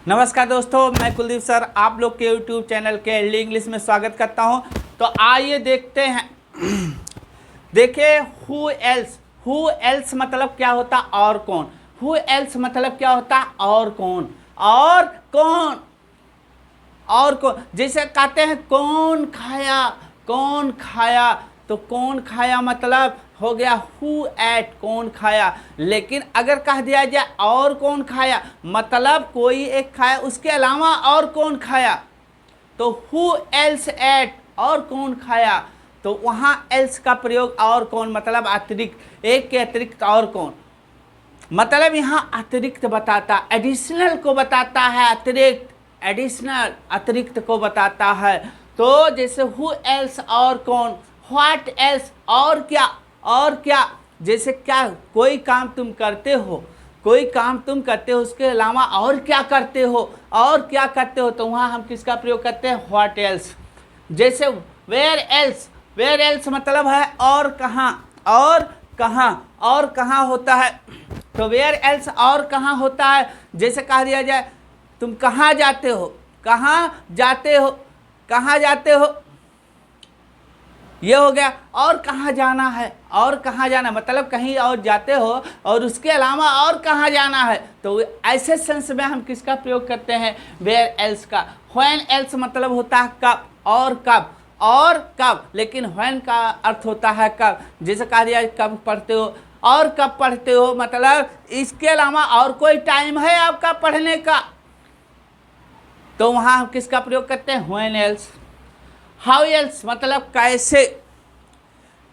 नमस्कार दोस्तों, मैं कुलदीप सर आप लोग के YouTube चैनल के एलडी इंग्लिश में स्वागत करता हूं। तो आइए देखते हैं। देखिए, हु एल्स मतलब क्या होता और कौन। हु एल्स मतलब क्या होता और कौन। और कौन जैसे कहते हैं कौन खाया तो कौन खाया मतलब हो गया हु एट, कौन खाया। लेकिन अगर कह दिया जाए और कौन खाया मतलब कोई एक खाया, उसके अलावा और कौन खाया, तो हु एल्स एट, और कौन खाया। तो वहां एल्स का प्रयोग और कौन मतलब अतिरिक्त, एक के अतिरिक्त और कौन मतलब यहाँ अतिरिक्त बताता, एडिशनल को बताता है, अतिरिक्त को बताता है। तो जैसे हु एल्स और कौन, व्हाट एल्स और क्या। जैसे क्या कोई काम तुम करते हो, उसके अलावा और क्या करते हो, तो वहाँ हम किसका प्रयोग करते हैं, व्हाट एल्स। जैसे वेयर एल्स मतलब है और कहाँ होता है। तो वेयर एल्स और कहाँ होता है। जैसे कह दिया जाए तुम कहाँ जाते हो, ये हो गया। और कहाँ जाना मतलब कहीं और जाते हो और उसके अलावा और कहाँ जाना है। तो ऐसे सेंस में हम किसका प्रयोग करते हैं, वेयर एल्स का। व्हेन एल्स मतलब होता है कब, लेकिन व्हेन का अर्थ होता है कब। जैसे कह दिया कब पढ़ते हो, और कब पढ़ते हो मतलब इसके अलावा और कोई टाइम है आपका पढ़ने का, तो वहां हम किसका प्रयोग करते हैं, व्हेन एल्स। हाउ एल्स मतलब कैसे।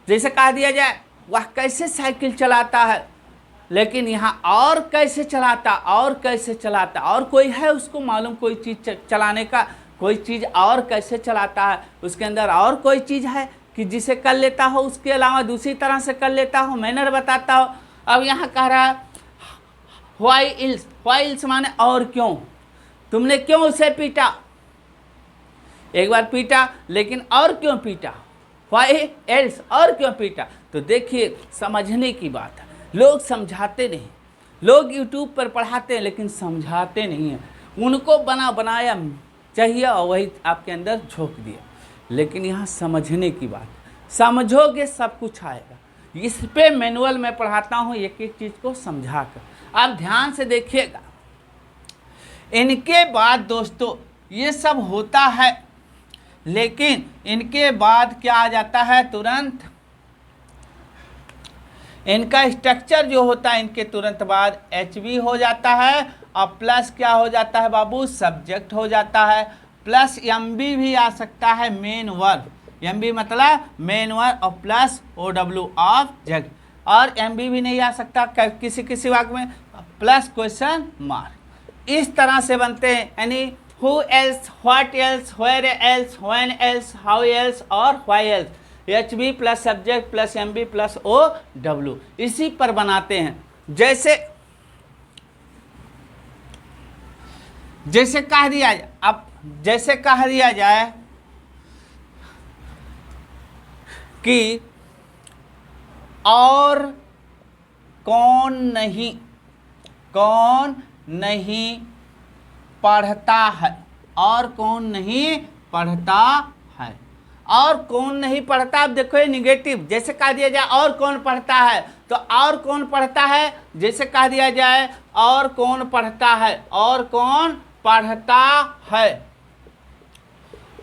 जैसे कह दिया जाए वह कैसे साइकिल चलाता है, लेकिन यहाँ और कैसे चलाता, और कोई है उसको मालूम कोई चीज़ चलाने का, कोई चीज़ और कैसे चलाता है, उसके अंदर और कोई चीज़ है कि जिसे कर लेता हो, उसके अलावा दूसरी तरह से कर लेता हो, मैनर बताता हो। अब यहाँ कह रहा है व्हाई इल्स माने और क्यों, तुमने क्यों उसे पीटा, एक बार पीटा लेकिन और क्यों पीटा, व्हाई एल्स और क्यों पीटा। तो देखिए समझने की बात है, लोग समझाते नहीं, लोग यूट्यूब पर पढ़ाते हैं लेकिन समझाते नहीं हैं। उनको बनाया चाहिए और वही आपके अंदर झोंक दिया। लेकिन यहाँ समझने की बात, समझोगे सब कुछ आएगा। इस पे मैनुअल में पढ़ाता हूँ एक एक चीज़ को समझा कर, आप ध्यान से देखिएगा। इनके बाद दोस्तों ये सब होता है, लेकिन इनके बाद क्या आ जाता है, तुरंत इनका स्ट्रक्चर जो होता है, इनके तुरंत बाद HV हो जाता है और प्लस क्या हो जाता है बाबू, सब्जेक्ट हो जाता है। प्लस MB भी आ सकता है, मेन वर्ब, MB मतलब मेन वर्ब, और प्लस OW ऑब्जेक्ट। और MB भी नहीं आ सकता किसी वाक्य में, प्लस क्वेश्चन मार्क। इस तरह से बनते हैं, यानी who else, what else, where else, when else, how else और why else. HB plus subject plus MB plus OW, इसी पर बनाते हैं। जैसे कह दिया जाए, अब जैसे कह दिया जाए कि और कौन नहीं पढ़ता है, और कौन नहीं पढ़ता है, और कौन नहीं पढ़ता। अब देखो ये निगेटिव, जैसे कह दिया जाए और कौन पढ़ता है, तो और कौन पढ़ता है, जैसे कह दिया जाए और कौन पढ़ता है, और कौन पढ़ता है।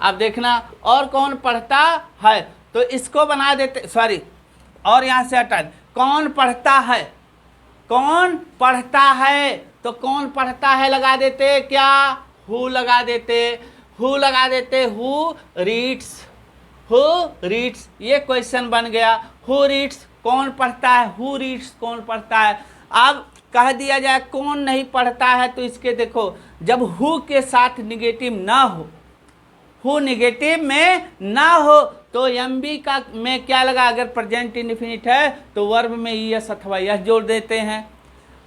अब देखना और कौन पढ़ता है, तो इसको बना देते, सॉरी और यहाँ से हटा, कौन पढ़ता है, तो कौन पढ़ता है लगा देते, क्या हु लगा देते, हु रीड्स, ये क्वेश्चन बन गया। हु रीड्स कौन पढ़ता है, हु रीड्स कौन पढ़ता है। अब कह दिया जाए कौन नहीं पढ़ता है, तो इसके देखो जब हु के साथ निगेटिव ना हो, हु निगेटिव में ना हो, तो MB का में क्या लगा, अगर प्रेजेंट इंडेफिनिट है तो वर्ब में ES अथवा यस जोड़ देते हैं।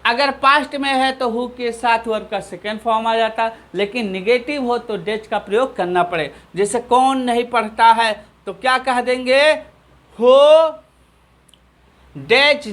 अगर पास्ट में है तो हु के साथ वर्ब का सेकेंड फॉर्म आ जाता है, लेकिन निगेटिव हो तो डेज का प्रयोग करना पड़े। जैसे कौन नहीं पढ़ता है तो क्या कह देंगे, हु डज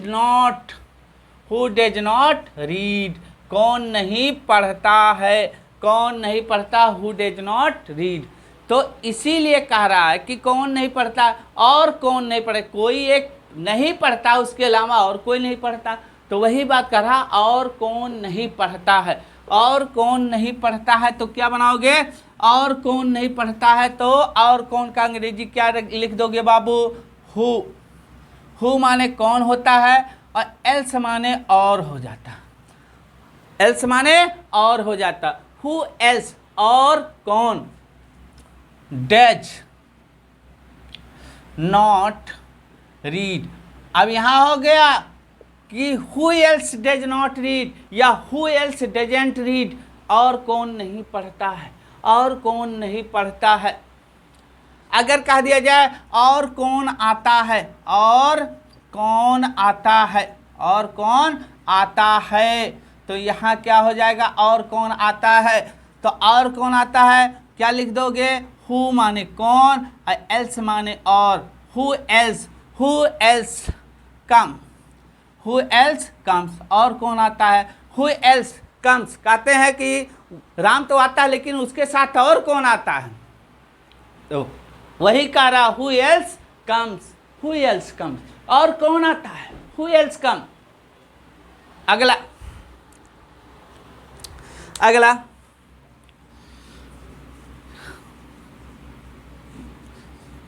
नॉट रीड, कौन नहीं पढ़ता है, कौन नहीं पढ़ता, हु डज नॉट रीड। तो इसीलिए कह रहा है कि कौन नहीं पढ़ता और कौन नहीं पढ़े, कोई एक नहीं पढ़ता उसके अलावा और कोई नहीं पढ़ता। तो वही बात कर रहा, और कौन नहीं पढ़ता है, और कौन नहीं पढ़ता है। तो क्या बनाओगे, और कौन नहीं पढ़ता है, तो और कौन का अंग्रेजी क्या लिख दोगे बाबू, हु। हु माने कौन होता है और एल्स माने और हो जाता, एल्स माने और हो जाता, हु एल्स और कौन, डज नॉट रीड। अब यहां हो गया कि who else does not read या हु एल्स डजेंट रीड, और कौन नहीं पढ़ता है, और कौन नहीं पढ़ता है। अगर कह दिया जाए और कौन आता है, और कौन आता है, और कौन आता है, तो यहाँ क्या हो जाएगा, और कौन आता है। तो और कौन आता है क्या लिख दोगे, हु माने कौन और एल्स माने और, who else come, who else comes, और कौन आता है, हु एल्स कम्स। कहते हैं कि राम तो आता है लेकिन उसके साथ और कौन आता है, तो वही कह रहा, who else comes, who else comes, और कौन आता है, हु एल्स कम। अगला अगला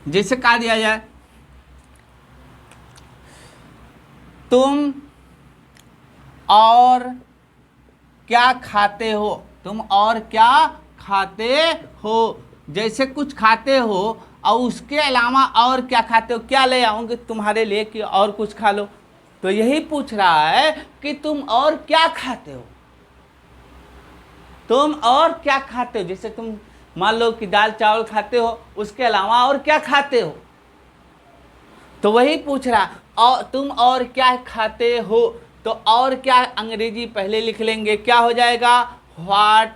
जैसे कहा दिया जाए, तुम और क्या खाते हो, तुम और क्या खाते हो। जैसे कुछ खाते हो और उसके अलावा और क्या खाते हो, क्या ले आऊंगे तुम्हारे लिए कि और कुछ खा लो। तो यही पूछ रहा है कि तुम और क्या खाते हो, तुम और क्या खाते हो। जैसे तुम मान लो कि दाल चावल खाते हो, उसके अलावा और क्या खाते हो, तो वही पूछ रहा, और तुम और क्या खाते हो। तो और क्या अंग्रेजी पहले लिख लेंगे, क्या हो जाएगा, व्हाट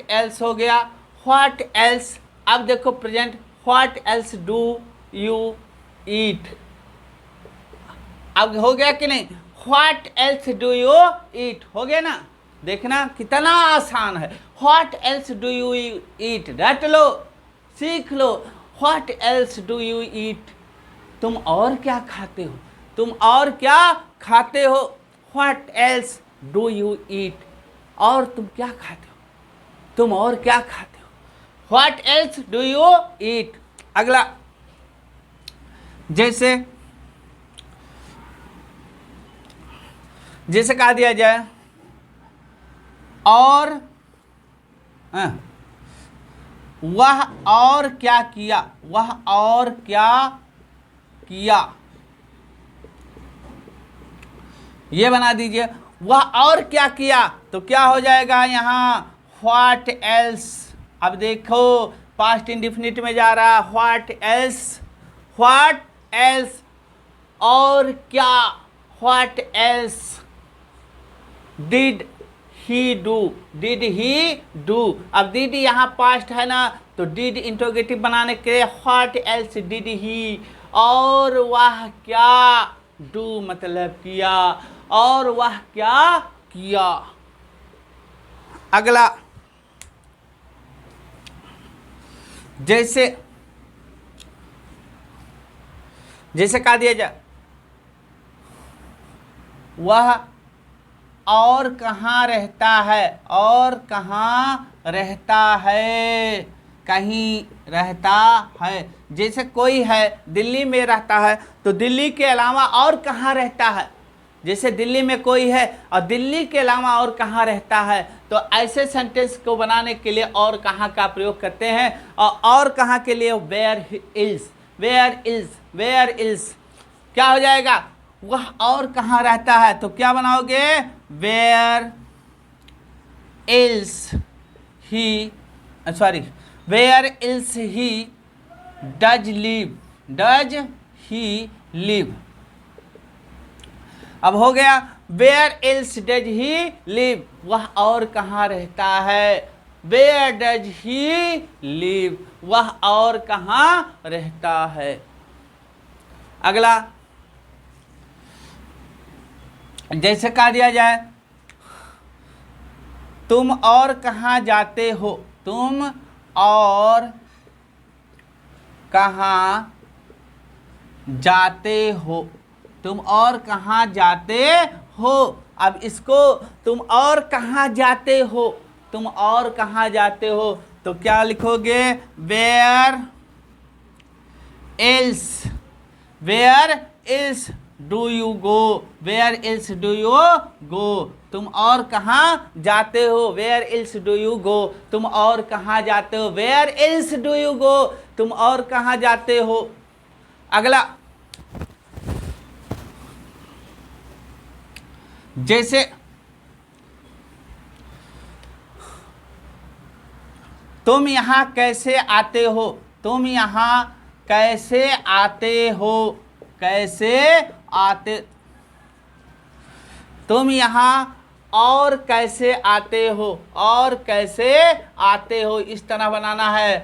एल्स हो गया, व्हाट एल्स। अब देखो present, what else do you eat. अब हो गया कि नहीं, what else do you eat, हो गया ना। देखना कितना आसान है, what else do you eat, रट लो, सीख लो, what else do you eat, तुम और क्या खाते हो, तुम और क्या खाते हो, व्हाट एल्स डू यू ईट, और तुम क्या खाते हो, तुम और क्या खाते हो, व्हाट एल्स डू यू ईट। अगला जैसे कहा दिया जाए, और वह और क्या किया, वह और क्या किया, ये बना दीजिए, वह और क्या किया। तो क्या हो जाएगा यहाँ, व्हाट एल्स। अब देखो पास्ट इंडिफिनिट में जा रहा, व्हाट एल्स, व्हाट एल्स, और क्या, what else did he do, did he do. अब डिड यहाँ पास्ट है ना, तो डिड इंट्रोगेटिव बनाने के लिए व्हाट एल्स डिड ही, और वह क्या, डू मतलब किया, और वह क्या किया। अगला जैसे कहा दिया जाए, वह और कहाँ रहता है, और कहाँ रहता है, कहीं रहता है। जैसे कोई है दिल्ली में रहता है, तो दिल्ली के अलावा और कहाँ रहता है। जैसे दिल्ली में कोई है और दिल्ली के अलावा और कहाँ रहता है, तो ऐसे सेंटेंस को बनाने के लिए और कहाँ का प्रयोग करते हैं। और कहाँ के लिए where else, where else, where else क्या हो जाएगा, वह और कहाँ रहता है। तो क्या बनाओगे, where else he, sorry, where else he does live, does he live. अब हो गया, where else does he live, वह और कहाँ रहता है, वेयर डज ही लिव, वह और कहाँ रहता है। अगला जैसे कहा दिया जाए, तुम और कहाँ जाते हो, तुम और कहाँ जाते हो, तुम और कहाँ जाते हो। अब इसको तुम और कहाँ जाते हो, तुम और कहाँ जाते हो, तो क्या लिखोगे, where else, where else do you go, where else do you go, तुम और कहाँ जाते हो, where else do you go, तुम और कहाँ जाते हो, where else do you go, तुम और कहाँ जाते हो। अगला, जैसे तुम यहाँ कैसे आते हो, तुम यहाँ कैसे आते हो, कैसे आते, तुम यहाँ और कैसे आते हो, और कैसे आते हो, इस तरह बनाना है,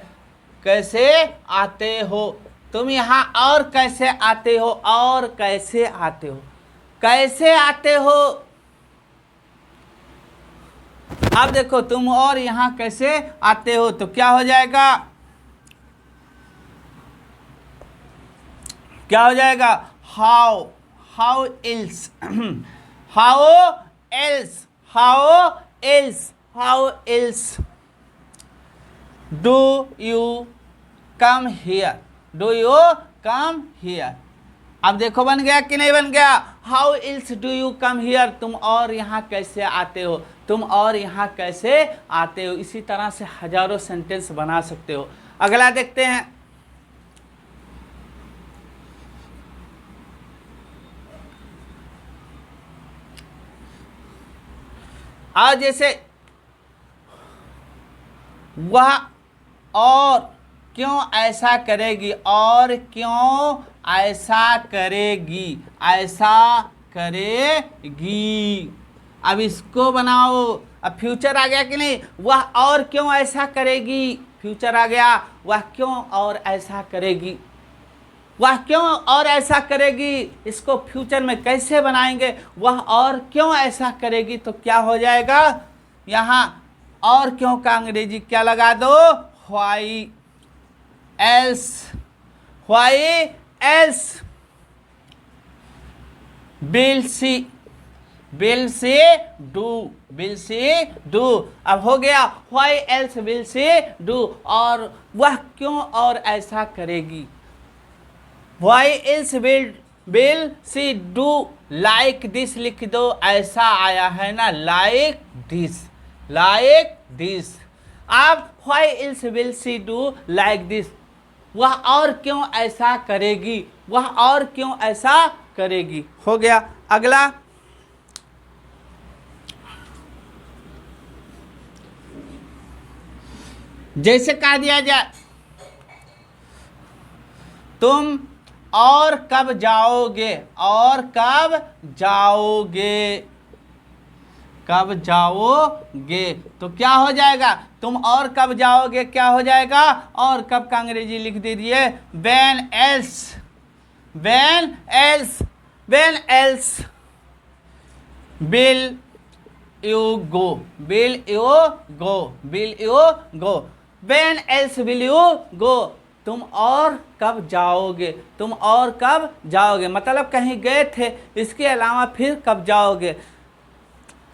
कैसे आते हो, तुम यहाँ और कैसे आते हो, और कैसे आते हो, कैसे आते हो। अब देखो तुम और यहाँ कैसे आते हो, तो क्या हो जाएगा, क्या हो जाएगा, how, how else, how else, how else, how else do you come here, do you come here. अब देखो बन गया कि नहीं बन गया, how else do you come here, तुम और यहाँ कैसे आते हो, तुम और यहाँ कैसे आते हो। इसी तरह से हजारों सेंटेंस बना सकते हो। अगला देखते हैं, और जैसे वह और क्यों ऐसा करेगी, और क्यों ऐसा करेगी, ऐसा करेगी। अब इसको बनाओ, अब फ्यूचर आ गया कि नहीं, वह और क्यों ऐसा करेगी, फ्यूचर आ गया, वह क्यों और ऐसा करेगी, वह क्यों और ऐसा करेगी। इसको फ्यूचर में कैसे बनाएंगे, वह और क्यों ऐसा करेगी, तो क्या हो जाएगा, यहाँ और क्यों का अंग्रेजी क्या लगा दो, why else, why else will she, will she do, will she do. अब हो गया why else will she do, और वह क्यों और ऐसा करेगी, why else will she do like this लिख दो, ऐसा आया है ना, लाइक दिस, लाइक दिस। अब why else will she do like this, वह और क्यों ऐसा करेगी, वह और क्यों ऐसा करेगी। हो गया। अगला, जैसे कह दिया जाए, तुम और कब जाओगे, और कब जाओगे, कब जाओगे, तो क्या हो जाएगा, तुम और कब जाओगे, क्या हो जाएगा, और कब का अंग्रेजी लिख दीजिए, when else, when else, when else will you go, will you go, will you go, when else will you go, तुम और कब जाओगे, तुम और कब जाओगे, मतलब कहीं गए थे, इसके अलावा फिर कब जाओगे।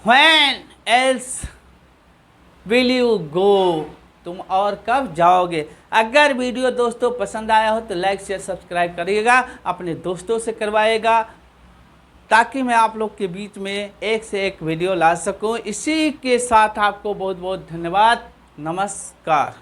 When else will you go, तुम और कब जाओगे। अगर वीडियो दोस्तों पसंद आया हो तो लाइक शेयर सब्सक्राइब करिएगा, अपने दोस्तों से करवाइएगा, ताकि मैं आप लोग के बीच में एक से एक वीडियो ला सकूं। इसी के साथ आपको बहुत बहुत धन्यवाद। नमस्कार।